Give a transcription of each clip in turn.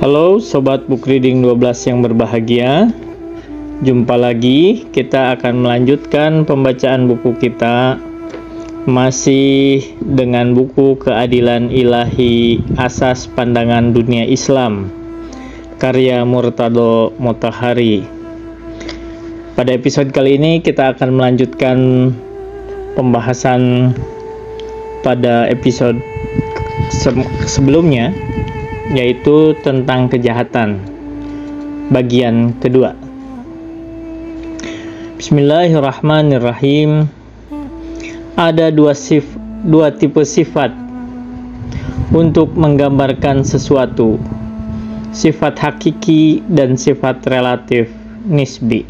Halo Sobat Book Reading 12 yang berbahagia. Jumpa lagi, kita akan melanjutkan pembacaan buku kita. Masih dengan buku Keadilan Ilahi Asas Pandangan Dunia Islam, karya Murtado Motahari. Pada episode kali ini kita akan melanjutkan pembahasan pada episode sebelumnya, yaitu tentang kejahatan, bagian kedua. Bismillahirrahmanirrahim. Ada dua tipe sifat untuk menggambarkan sesuatu: sifat hakiki dan sifat relatif nisbi.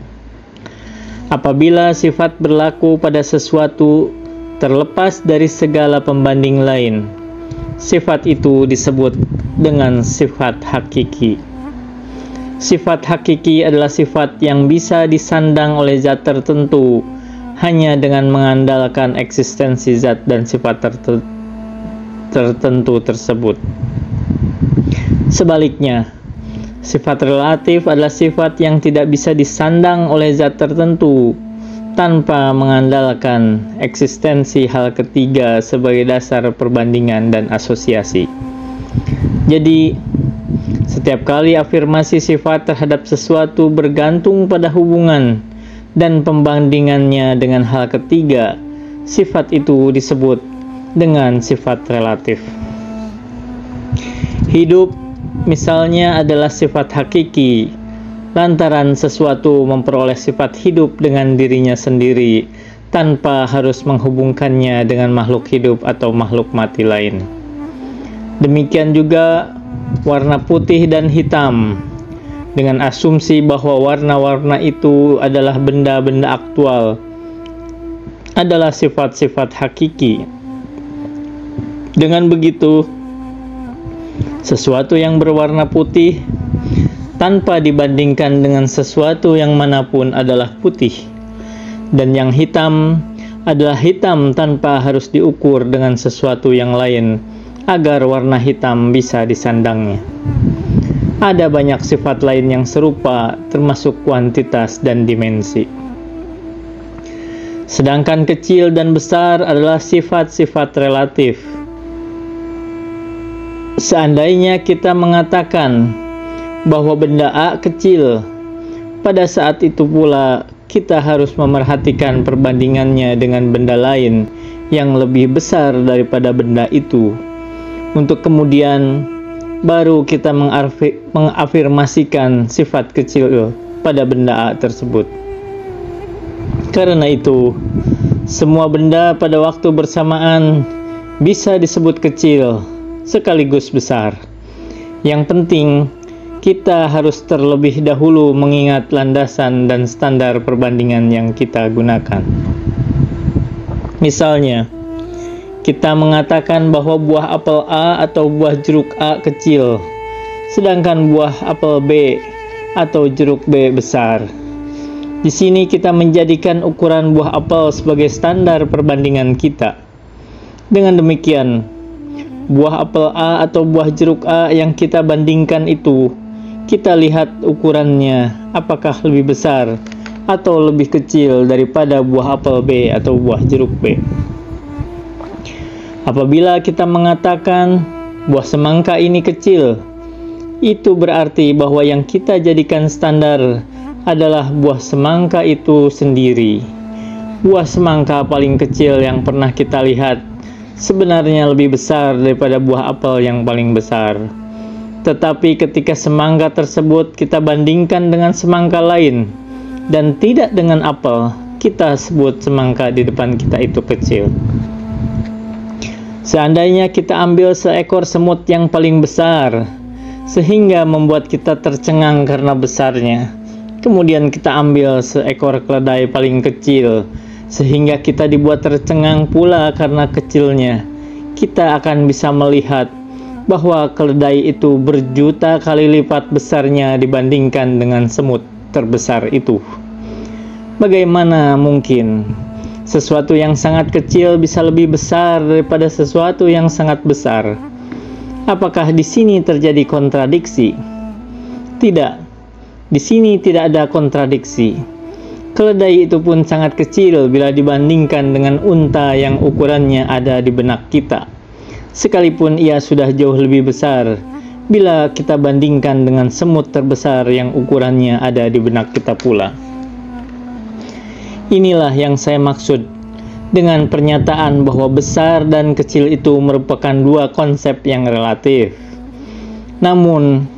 Apabila sifat berlaku pada sesuatu terlepas dari segala pembanding lain, sifat itu disebut dengan sifat hakiki. Sifat hakiki adalah sifat yang bisa disandang oleh zat tertentu hanya dengan mengandalkan eksistensi zat dan sifat tertentu tersebut. Sebaliknya, sifat relatif adalah sifat yang tidak bisa disandang oleh zat tertentu tanpa mengandalkan eksistensi hal ketiga sebagai dasar perbandingan dan asosiasi. Jadi, setiap kali afirmasi sifat terhadap sesuatu bergantung pada hubungan dan pembandingannya dengan hal ketiga, sifat itu disebut dengan sifat relatif. Hidup, misalnya, adalah sifat hakiki, lantaran sesuatu memperoleh sifat hidup dengan dirinya sendiri tanpa harus menghubungkannya dengan makhluk hidup atau makhluk mati lain. Demikian juga warna putih dan hitam, dengan asumsi bahwa warna-warna itu adalah benda-benda aktual, adalah sifat-sifat hakiki. Dengan begitu, sesuatu yang berwarna putih tanpa dibandingkan dengan sesuatu yang manapun adalah putih, dan yang hitam adalah hitam tanpa harus diukur dengan sesuatu yang lain agar warna hitam bisa disandangnya. Ada banyak sifat lain yang serupa, termasuk kuantitas dan dimensi. Sedangkan kecil dan besar adalah sifat-sifat relatif. Seandainya kita mengatakan bahwa benda A kecil, pada saat itu pula kita harus memerhatikan perbandingannya dengan benda lain yang lebih besar daripada benda itu, untuk kemudian baru kita mengafirmasikan sifat kecil pada benda A tersebut. Karena itu, semua benda pada waktu bersamaan bisa disebut kecil sekaligus besar. Yang penting, kita harus terlebih dahulu mengingat landasan dan standar perbandingan yang kita gunakan. Misalnya, kita mengatakan bahwa buah apel A atau buah jeruk A kecil, sedangkan buah apel B atau jeruk B besar. Di sini kita menjadikan ukuran buah apel sebagai standar perbandingan kita. Dengan demikian, buah apel A atau buah jeruk A yang kita bandingkan itu, kita lihat ukurannya apakah lebih besar atau lebih kecil daripada buah apel B atau buah jeruk B. Apabila kita mengatakan buah semangka ini kecil, itu berarti bahwa yang kita jadikan standar adalah buah semangka itu sendiri. Buah semangka paling kecil yang pernah kita lihat sebenarnya lebih besar daripada buah apel yang paling besar. Tetapi ketika semangka tersebut kita bandingkan dengan semangka lain dan tidak dengan apel, kita sebut semangka di depan kita itu kecil. Seandainya kita ambil seekor semut yang paling besar, sehingga membuat kita tercengang karena besarnya, kemudian kita ambil seekor keledai paling kecil, sehingga kita dibuat tercengang pula karena kecilnya, kita akan bisa melihat bahwa keledai itu berjuta kali lipat besarnya dibandingkan dengan semut terbesar itu. Bagaimana mungkin sesuatu yang sangat kecil bisa lebih besar daripada sesuatu yang sangat besar? Apakah di sini terjadi kontradiksi? Tidak, di sini tidak ada kontradiksi. Keledai itu pun sangat kecil bila dibandingkan dengan unta yang ukurannya ada di benak kita. Sekalipun ia sudah jauh lebih besar bila kita bandingkan dengan semut terbesar yang ukurannya ada di benak kita pula. Inilah yang saya maksud dengan pernyataan bahwa besar dan kecil itu merupakan dua konsep yang relatif. Namun,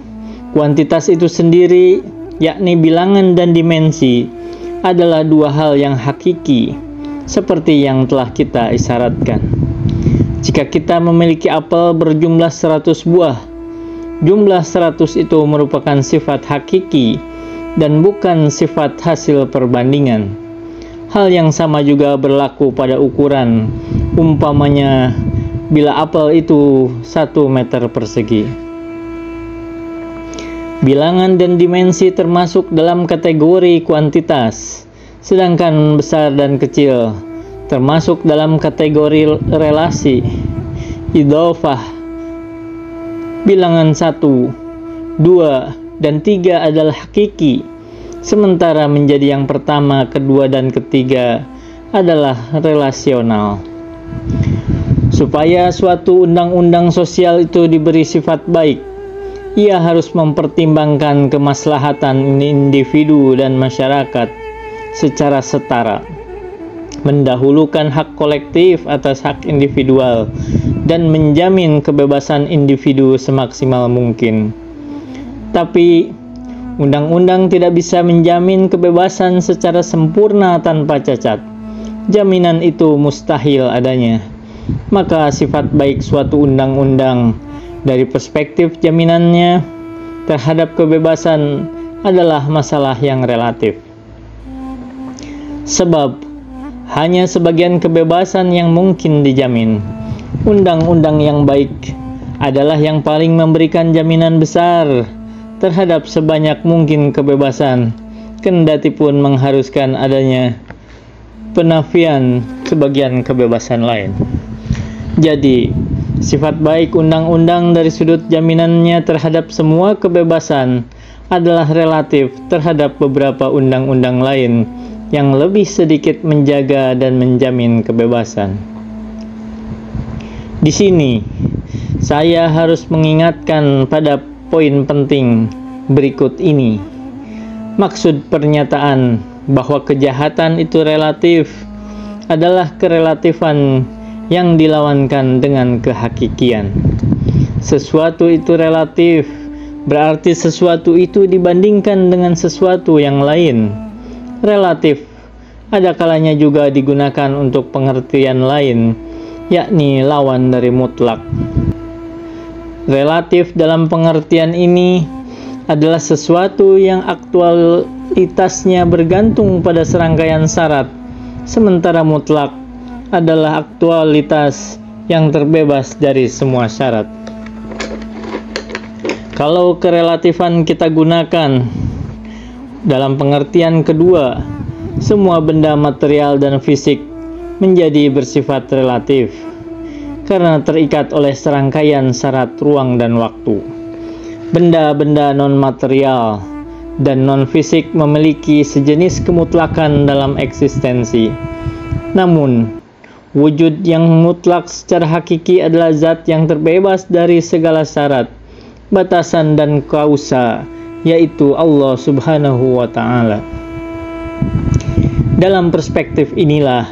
kuantitas itu sendiri, yakni bilangan dan dimensi, adalah dua hal yang hakiki, seperti yang telah kita isyaratkan. Jika kita memiliki apel berjumlah 100 buah, jumlah 100 itu merupakan sifat hakiki dan bukan sifat hasil perbandingan. Hal yang sama juga berlaku pada ukuran, umpamanya bila apel itu 1 meter persegi. Bilangan dan dimensi termasuk dalam kategori kuantitas, sedangkan besar dan kecil termasuk dalam kategori relasi, idhofah. Bilangan 1, 2, dan 3 adalah hakiki, sementara menjadi yang pertama, kedua, dan ketiga adalah relasional. Supaya suatu undang-undang sosial itu diberi sifat baik, ia harus mempertimbangkan kemaslahatan individu dan masyarakat secara setara, mendahulukan hak kolektif atas hak individual, dan menjamin kebebasan individu semaksimal mungkin. Tapi, undang-undang tidak bisa menjamin kebebasan secara sempurna tanpa cacat. Jaminan itu mustahil adanya. Maka sifat baik suatu undang-undang dari perspektif jaminannya terhadap kebebasan adalah masalah yang relatif. Sebab hanya sebagian kebebasan yang mungkin dijamin. Undang-undang yang baik adalah yang paling memberikan jaminan besar terhadap sebanyak mungkin kebebasan, kendati pun mengharuskan adanya penafian sebagian kebebasan lain. Jadi, sifat baik undang-undang dari sudut jaminannya terhadap semua kebebasan adalah relatif terhadap beberapa undang-undang lain yang lebih sedikit menjaga dan menjamin kebebasan. Di sini, saya harus mengingatkan pada poin penting berikut ini. Maksud pernyataan bahwa kejahatan itu relatif adalah kerelatifan yang dilawankan dengan kehakikian. Sesuatu itu relatif, berarti sesuatu itu dibandingkan dengan sesuatu yang lain. Relatif ada kalanya juga digunakan untuk pengertian lain, yakni lawan dari mutlak. Relatif dalam pengertian ini adalah sesuatu yang aktualitasnya bergantung pada serangkaian syarat, sementara mutlak adalah aktualitas yang terbebas dari semua syarat. Kalau kerelatifan kita gunakan dalam pengertian kedua, semua benda material dan fisik menjadi bersifat relatif karena terikat oleh serangkaian syarat ruang dan waktu. Benda-benda non-material dan non-fisik memiliki sejenis kemutlakan dalam eksistensi. Namun, wujud yang mutlak secara hakiki adalah zat yang terbebas dari segala syarat, batasan dan kausa, yaitu Allah Subhanahu wa Ta'ala. Dalam perspektif inilah,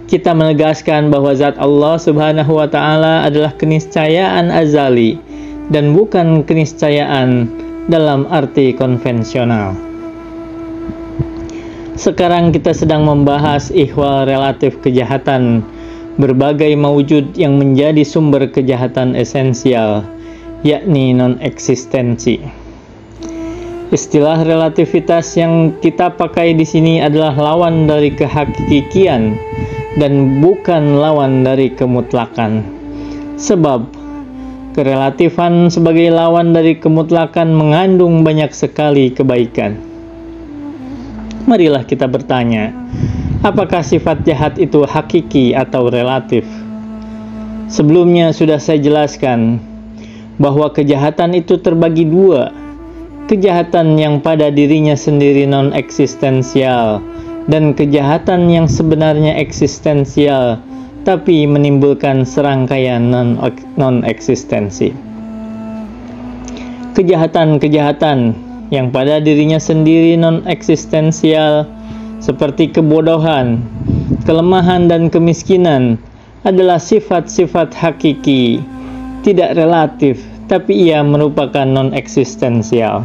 kita menegaskan bahwa zat Allah Subhanahu wa Ta'ala adalah keniscayaan azali dan bukan keniscayaan dalam arti konvensional. Sekarang kita sedang membahas ihwal relatif kejahatan, berbagai maujud yang menjadi sumber kejahatan esensial, yakni non-eksistensi. Istilah relativitas yang kita pakai di sini adalah lawan dari kehakikian dan bukan lawan dari kemutlakan. Sebab kerelatifan sebagai lawan dari kemutlakan mengandung banyak sekali kebaikan. Marilah kita bertanya, apakah sifat jahat itu hakiki atau relatif? Sebelumnya sudah saya jelaskan bahwa kejahatan itu terbagi dua, kejahatan yang pada dirinya sendiri non-eksistensial, dan kejahatan yang sebenarnya eksistensial tapi menimbulkan serangkaian non-eksistensi. Kejahatan-kejahatan yang pada dirinya sendiri non-eksistensial seperti kebodohan, kelemahan, dan kemiskinan adalah sifat-sifat hakiki, tidak relatif, tapi ia merupakan non-eksistensial.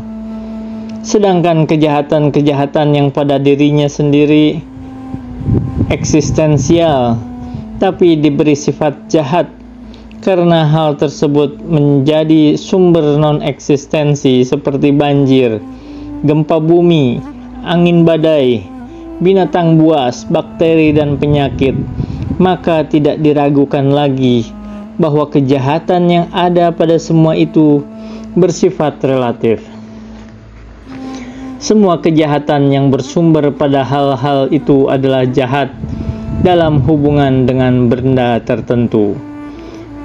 Sedangkan kejahatan-kejahatan yang pada dirinya sendiri eksistensial, tapi diberi sifat jahat, karena hal tersebut menjadi sumber non-eksistensi seperti banjir, gempa bumi, angin badai, binatang buas, bakteri, dan penyakit, maka tidak diragukan lagi bahwa kejahatan yang ada pada semua itu bersifat relatif. Semua kejahatan yang bersumber pada hal-hal itu adalah jahat dalam hubungan dengan benda tertentu.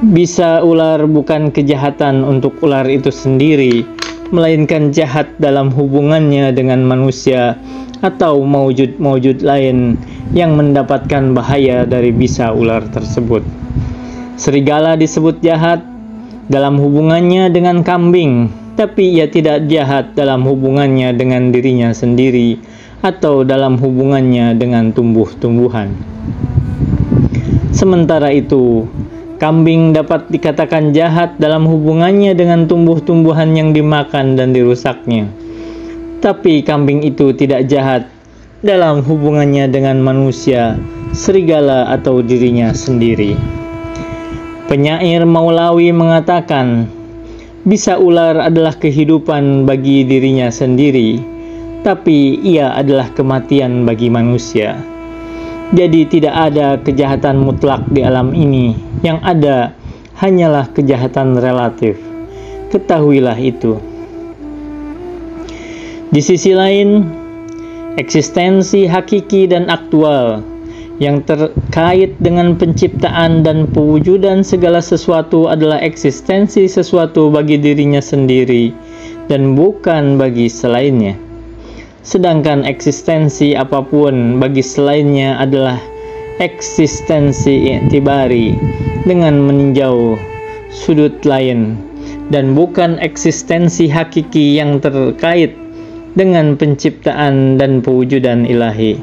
Bisa ular bukan kejahatan untuk ular itu sendiri, melainkan jahat dalam hubungannya dengan manusia atau maujud-maujud lain yang mendapatkan bahaya dari bisa ular tersebut. Serigala disebut jahat dalam hubungannya dengan kambing, tapi ia tidak jahat dalam hubungannya dengan dirinya sendiri atau dalam hubungannya dengan tumbuh-tumbuhan. Sementara itu, kambing dapat dikatakan jahat dalam hubungannya dengan tumbuh-tumbuhan yang dimakan dan dirusaknya. Tapi kambing itu tidak jahat dalam hubungannya dengan manusia, serigala, atau dirinya sendiri. Penyair Maulawi mengatakan, bisa ular adalah kehidupan bagi dirinya sendiri, tapi ia adalah kematian bagi manusia. Jadi tidak ada kejahatan mutlak di alam ini, yang ada hanyalah kejahatan relatif. Ketahuilah itu. Di sisi lain, eksistensi hakiki dan aktual yang terkait dengan penciptaan dan pewujudan segala sesuatu adalah eksistensi sesuatu bagi dirinya sendiri dan bukan bagi selainnya. Sedangkan eksistensi apapun bagi selainnya adalah eksistensi i'tibari dengan meninjau sudut lain dan bukan eksistensi hakiki yang terkait dengan penciptaan dan pewujudan ilahi.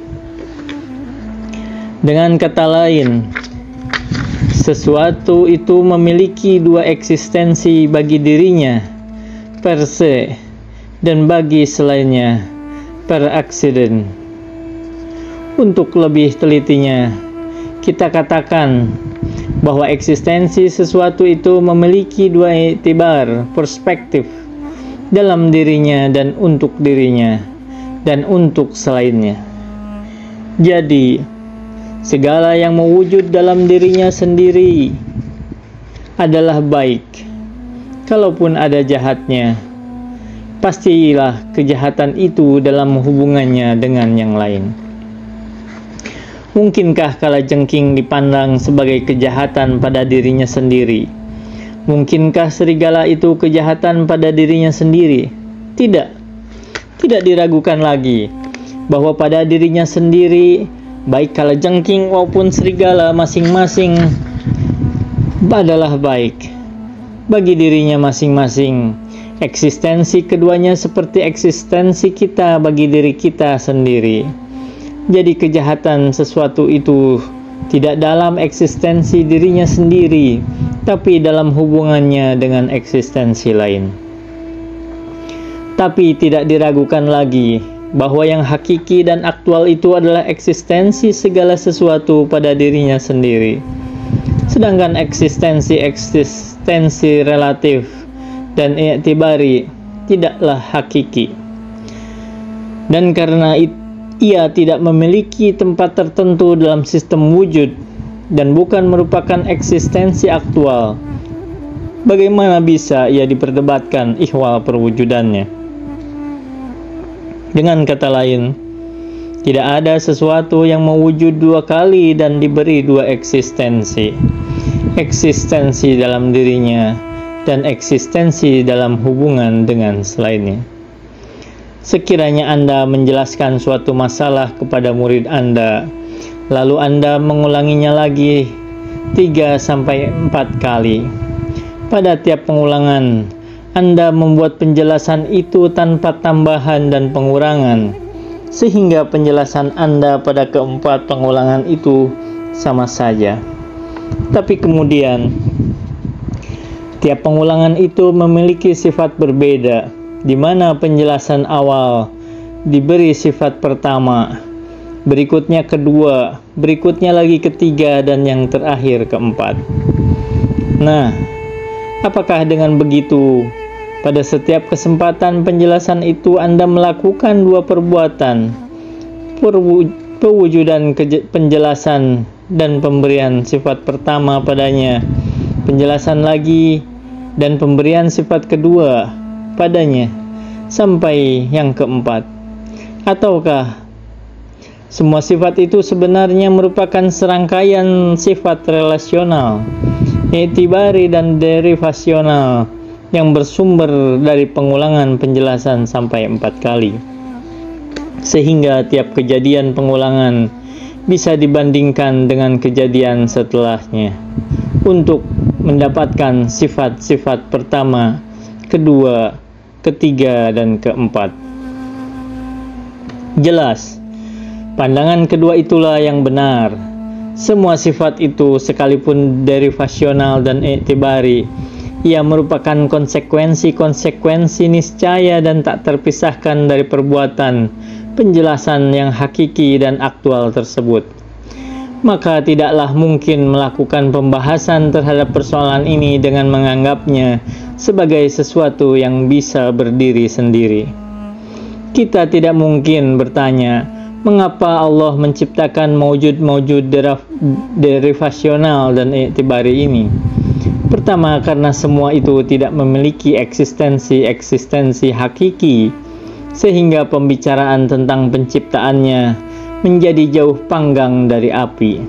Dengan kata lain, sesuatu itu memiliki dua eksistensi bagi dirinya per se dan bagi selainnya per accident. Untuk lebih telitinya, kita katakan bahwa eksistensi sesuatu itu memiliki dua i'tibar, perspektif, dalam dirinya dan untuk dirinya dan untuk selainnya. Jadi, segala yang mewujud dalam dirinya sendiri adalah baik. Kalaupun ada jahatnya, pastilah kejahatan itu dalam hubungannya dengan yang lain. Mungkinkah kalajengking dipandang sebagai kejahatan pada dirinya sendiri? Mungkinkah serigala itu kejahatan pada dirinya sendiri? Tidak. Tidak diragukan lagi bahwa pada dirinya sendiri, baik kalajengking maupun serigala masing-masing adalah baik. Bagi dirinya masing-masing, eksistensi keduanya seperti eksistensi kita bagi diri kita sendiri. Jadi kejahatan sesuatu itu tidak dalam eksistensi dirinya sendiri, tapi dalam hubungannya dengan eksistensi lain. Tapi tidak diragukan lagi bahwa yang hakiki dan aktual itu adalah eksistensi segala sesuatu pada dirinya sendiri. Sedangkan eksistensi relatif dan i'tibari tidaklah hakiki. Dan karena ia tidak memiliki tempat tertentu dalam sistem wujud dan bukan merupakan eksistensi aktual, bagaimana bisa ia diperdebatkan ihwal perwujudannya? Dengan kata lain, tidak ada sesuatu yang mewujud dua kali dan diberi dua eksistensi. Eksistensi dalam dirinya dan eksistensi dalam hubungan dengan selainnya. Sekiranya Anda menjelaskan suatu masalah kepada murid Anda, lalu Anda mengulanginya lagi 3-4 kali. Pada tiap pengulangan, Anda membuat penjelasan itu tanpa tambahan dan pengurangan, sehingga penjelasan Anda pada keempat pengulangan itu sama saja. Tapi kemudian, tiap pengulangan itu memiliki sifat berbeda, di mana penjelasan awal diberi sifat pertama, berikutnya kedua, berikutnya lagi ketiga, dan yang terakhir keempat. Nah, apakah dengan begitu, pada setiap kesempatan penjelasan itu Anda melakukan dua perbuatan, pewujudan penjelasan dan pemberian sifat pertama padanya, penjelasan lagi, dan pemberian sifat kedua padanya, sampai yang keempat? Ataukah semua sifat itu sebenarnya merupakan serangkaian sifat relasional, i'tibari dan derivasional yang bersumber dari pengulangan penjelasan sampai 4 kali, sehingga tiap kejadian pengulangan bisa dibandingkan dengan kejadian setelahnya untuk mendapatkan sifat-sifat pertama, kedua, ketiga, dan keempat. Jelas, pandangan kedua itulah yang benar. Semua sifat itu, sekalipun derivasional dan i'tibari, ia merupakan konsekuensi-konsekuensi niscaya dan tak terpisahkan dari perbuatan penjelasan yang hakiki dan aktual tersebut. Maka tidaklah mungkin melakukan pembahasan terhadap persoalan ini dengan menganggapnya sebagai sesuatu yang bisa berdiri sendiri. Kita tidak mungkin bertanya, mengapa Allah menciptakan maujud-maujud derivasional dan i'tibari ini? Pertama, karena semua itu tidak memiliki eksistensi hakiki, sehingga pembicaraan tentang penciptaannya menjadi jauh panggang dari api.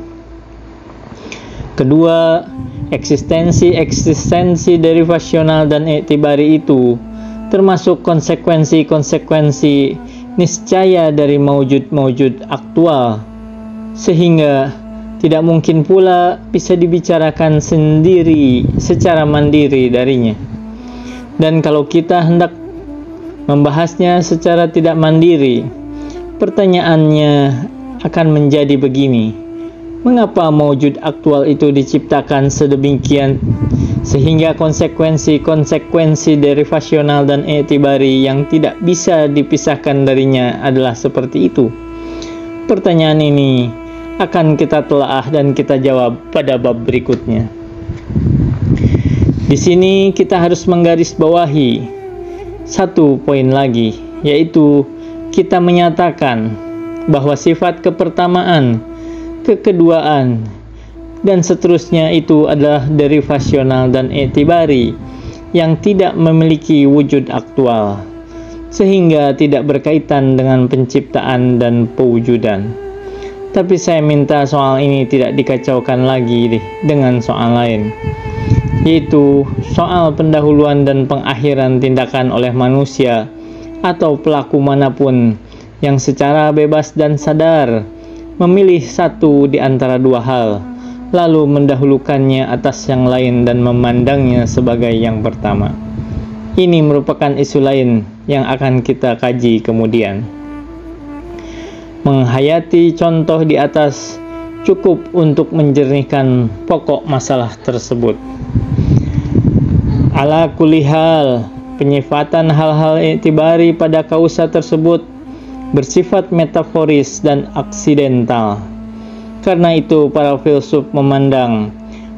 Kedua, eksistensi derivasional dan i'tibari itu termasuk konsekuensi-konsekuensi niscaya dari maujud-maujud aktual, sehingga tidak mungkin pula bisa dibicarakan sendiri secara mandiri darinya. Dan kalau kita hendak membahasnya secara tidak mandiri, pertanyaannya akan menjadi begini: mengapa maujud aktual itu diciptakan sedemikian sehingga konsekuensi-konsekuensi derivasional dan i'tibari yang tidak bisa dipisahkan darinya adalah seperti itu? Pertanyaan ini akan kita telaah dan kita jawab pada bab berikutnya. Di sini kita harus menggarisbawahi satu poin lagi, yaitu kita menyatakan bahwa sifat kepertamaan, kekeduaan, dan seterusnya itu adalah derivasional dan i'tibari yang tidak memiliki wujud aktual, sehingga tidak berkaitan dengan penciptaan dan pewujudan. Tapi saya minta soal ini tidak dikacaukan lagi dengan soal lain, yaitu soal pendahuluan dan pengakhiran tindakan oleh manusia atau pelaku manapun yang secara bebas dan sadar memilih satu di antara dua hal, lalu mendahulukannya atas yang lain dan memandangnya sebagai yang pertama. Ini merupakan isu lain yang akan kita kaji kemudian. Menghayati contoh di atas cukup untuk menjernihkan pokok masalah tersebut. Ala kulli hal, penyifatan hal-hal i'tibari pada kausa tersebut bersifat metaforis dan aksidental. Karena itu para filsuf memandang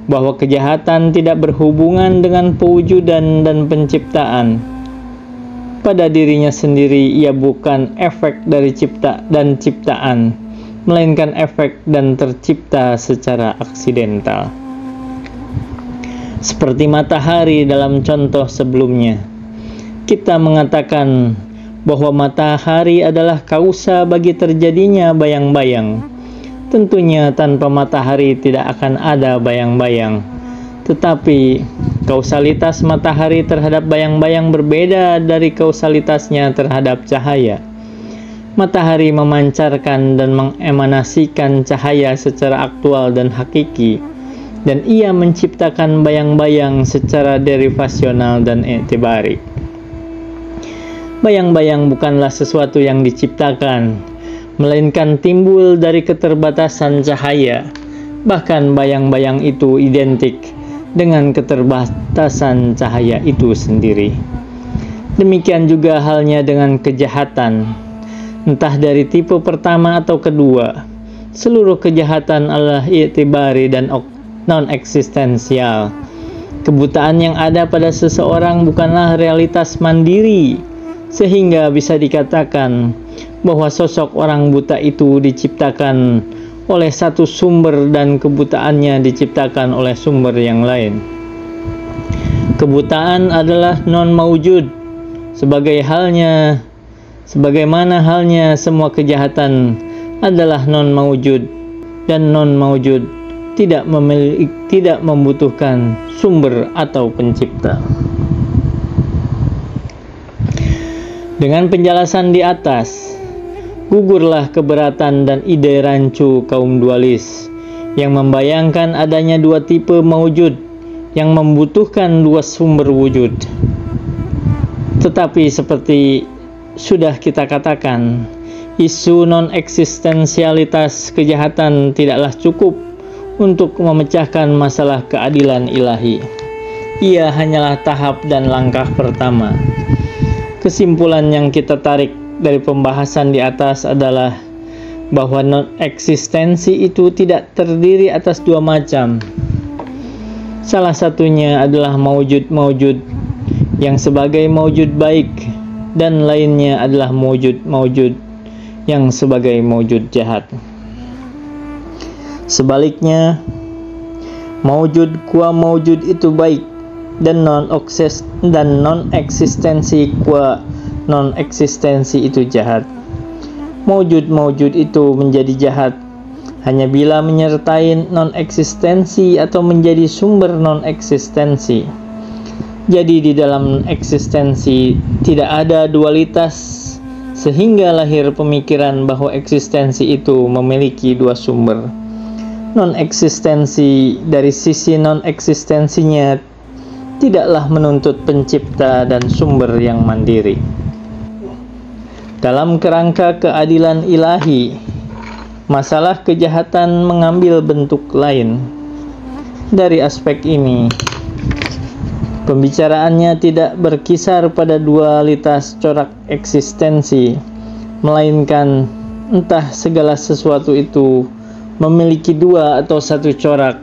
bahwa kejahatan tidak berhubungan dengan pewujudan dan penciptaan. Pada dirinya sendiri ia bukan efek dari ciptaan, melainkan efek dan tercipta secara aksidental. Seperti matahari dalam contoh sebelumnya, kita mengatakan bahwa matahari adalah kausa bagi terjadinya bayang-bayang. Tentunya tanpa matahari tidak akan ada bayang-bayang. Tetapi Kausalitas matahari terhadap bayang-bayang berbeda dari kausalitasnya terhadap cahaya. Matahari memancarkan dan mengemanasikan cahaya secara aktual dan hakiki, dan ia menciptakan bayang-bayang secara derivasional dan i'tibari. Bayang-bayang bukanlah sesuatu yang diciptakan, melainkan timbul dari keterbatasan cahaya. Bahkan bayang-bayang itu identik dengan keterbatasan cahaya itu sendiri. Demikian juga halnya dengan kejahatan, entah dari tipe pertama atau kedua. Seluruh kejahatan adalah i'tibari dan non-eksistensial. Kebutaan yang ada pada seseorang bukanlah realitas mandiri, sehingga bisa dikatakan bahwa sosok orang buta itu diciptakan oleh satu sumber dan kebutaannya diciptakan oleh sumber yang lain. Kebutaan adalah non-maujud, sebagaimana halnya semua kejahatan adalah non-maujud, dan non-maujud tidak membutuhkan sumber atau pencipta. Dengan penjelasan di atas, gugurlah keberatan dan ide rancu kaum dualis yang membayangkan adanya dua tipe maujud yang membutuhkan dua sumber wujud. Tetapi seperti sudah kita katakan, isu non-eksistensialitas kejahatan tidaklah cukup untuk memecahkan masalah keadilan ilahi. Ia hanyalah tahap dan langkah pertama. Kesimpulan yang kita tarik dari pembahasan di atas adalah bahwa non-eksistensi itu tidak terdiri atas dua macam. Salah satunya adalah maujud-maujud yang sebagai maujud baik, dan lainnya adalah maujud-maujud yang sebagai maujud jahat. Sebaliknya, maujud qua maujud itu baik, dan non-eksistensi qua non-eksistensi itu jahat. Maujud-maujud itu menjadi jahat hanya bila menyertai non-eksistensi atau menjadi sumber non-eksistensi. Jadi di dalam eksistensi tidak ada dualitas, sehingga lahir pemikiran bahwa eksistensi itu memiliki dua sumber. Non-eksistensi dari sisi non-eksistensinya tidaklah menuntut pencipta dan sumber yang mandiri. Dalam kerangka keadilan ilahi, masalah kejahatan mengambil bentuk lain. Dari aspek ini, pembicaraannya tidak berkisar pada dualitas corak eksistensi, melainkan entah segala sesuatu itu memiliki dua atau satu corak,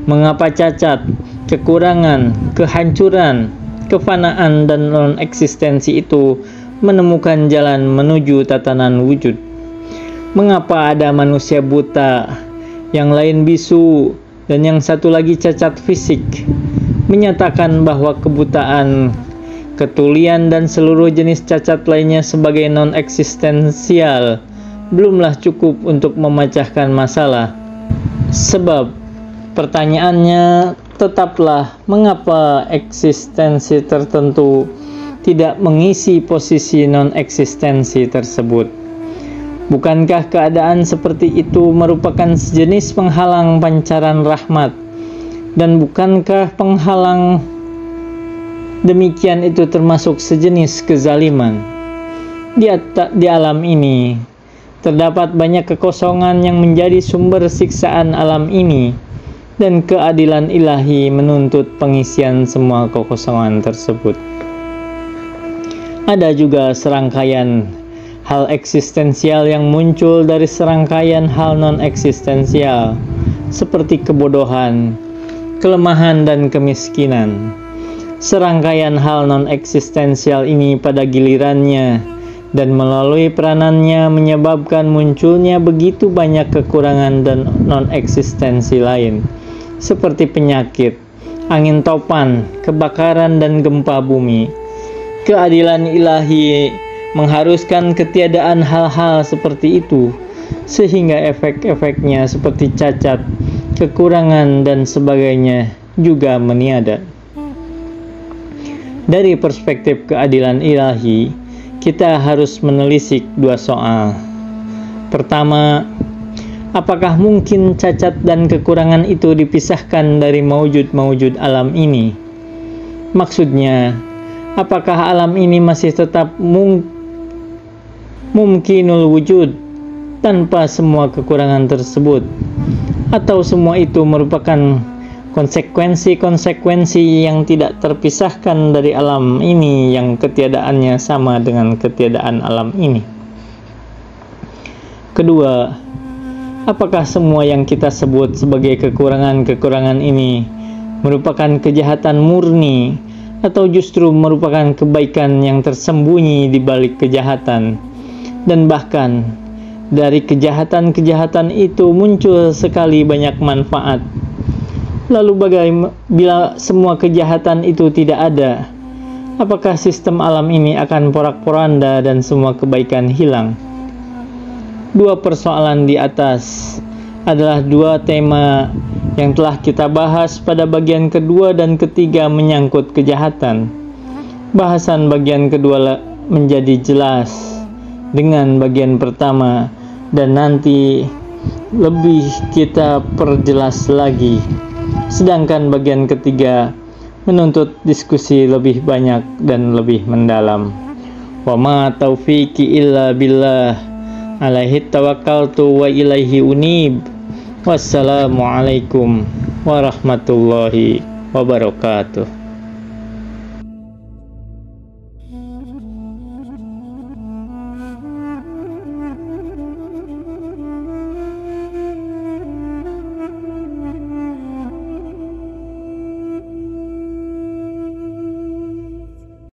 mengapa cacat, kekurangan, kehancuran, kefanaan, dan non-eksistensi itu menemukan jalan menuju tatanan wujud. Mengapa ada manusia buta, yang lain bisu, dan yang satu lagi cacat fisik? Menyatakan bahwa kebutaan, ketulian, dan seluruh jenis cacat lainnya sebagai non-eksistensial belumlah cukup untuk memecahkan masalah. Sebab pertanyaannya tetaplah, mengapa eksistensi tertentu tidak mengisi posisi non-eksistensi tersebut? Bukankah keadaan seperti itu merupakan sejenis penghalang pancaran rahmat? Dan bukankah penghalang demikian itu termasuk sejenis kezaliman? Di alam ini terdapat banyak kekosongan yang menjadi sumber siksaan alam ini, dan keadilan ilahi menuntut pengisian semua kekosongan tersebut. Ada juga serangkaian hal eksistensial yang muncul dari serangkaian hal non-eksistensial, seperti kebodohan, kelemahan, dan kemiskinan. Serangkaian hal non-eksistensial ini pada gilirannya dan melalui peranannya menyebabkan munculnya begitu banyak kekurangan dan non-eksistensi lain, seperti penyakit, angin topan, kebakaran, dan gempa bumi. Keadilan ilahi mengharuskan ketiadaan hal-hal seperti itu, sehingga efek-efeknya seperti cacat, kekurangan, dan sebagainya juga meniada. Dari perspektif keadilan ilahi, kita harus menelisik dua soal. Pertama, apakah mungkin cacat dan kekurangan itu dipisahkan dari maujud-maujud alam ini? Maksudnya, apakah alam ini masih tetap mumkinul wujud tanpa semua kekurangan tersebut? Atau semua itu merupakan konsekuensi-konsekuensi yang tidak terpisahkan dari alam ini yang ketiadaannya sama dengan ketiadaan alam ini? Kedua, apakah semua yang kita sebut sebagai kekurangan-kekurangan ini merupakan kejahatan murni atau justru merupakan kebaikan yang tersembunyi di balik kejahatan? Dan bahkan dari kejahatan-kejahatan itu muncul sekali banyak manfaat. Lalu bagaimana bila semua kejahatan itu tidak ada? Apakah sistem alam ini akan porak-poranda dan semua kebaikan hilang? Dua persoalan di atas adalah dua tema yang telah kita bahas pada bagian kedua dan ketiga menyangkut kejahatan. Bahasan bagian kedua menjadi jelas dengan bagian pertama, dan nanti lebih kita perjelas lagi. Sedangkan bagian ketiga menuntut diskusi lebih banyak dan lebih mendalam. Wa ma taufiqi illa billah, alaihi tawakkaltu wa ilaihi unib. Wassalamualaikum warahmatullahi wabarakatuh.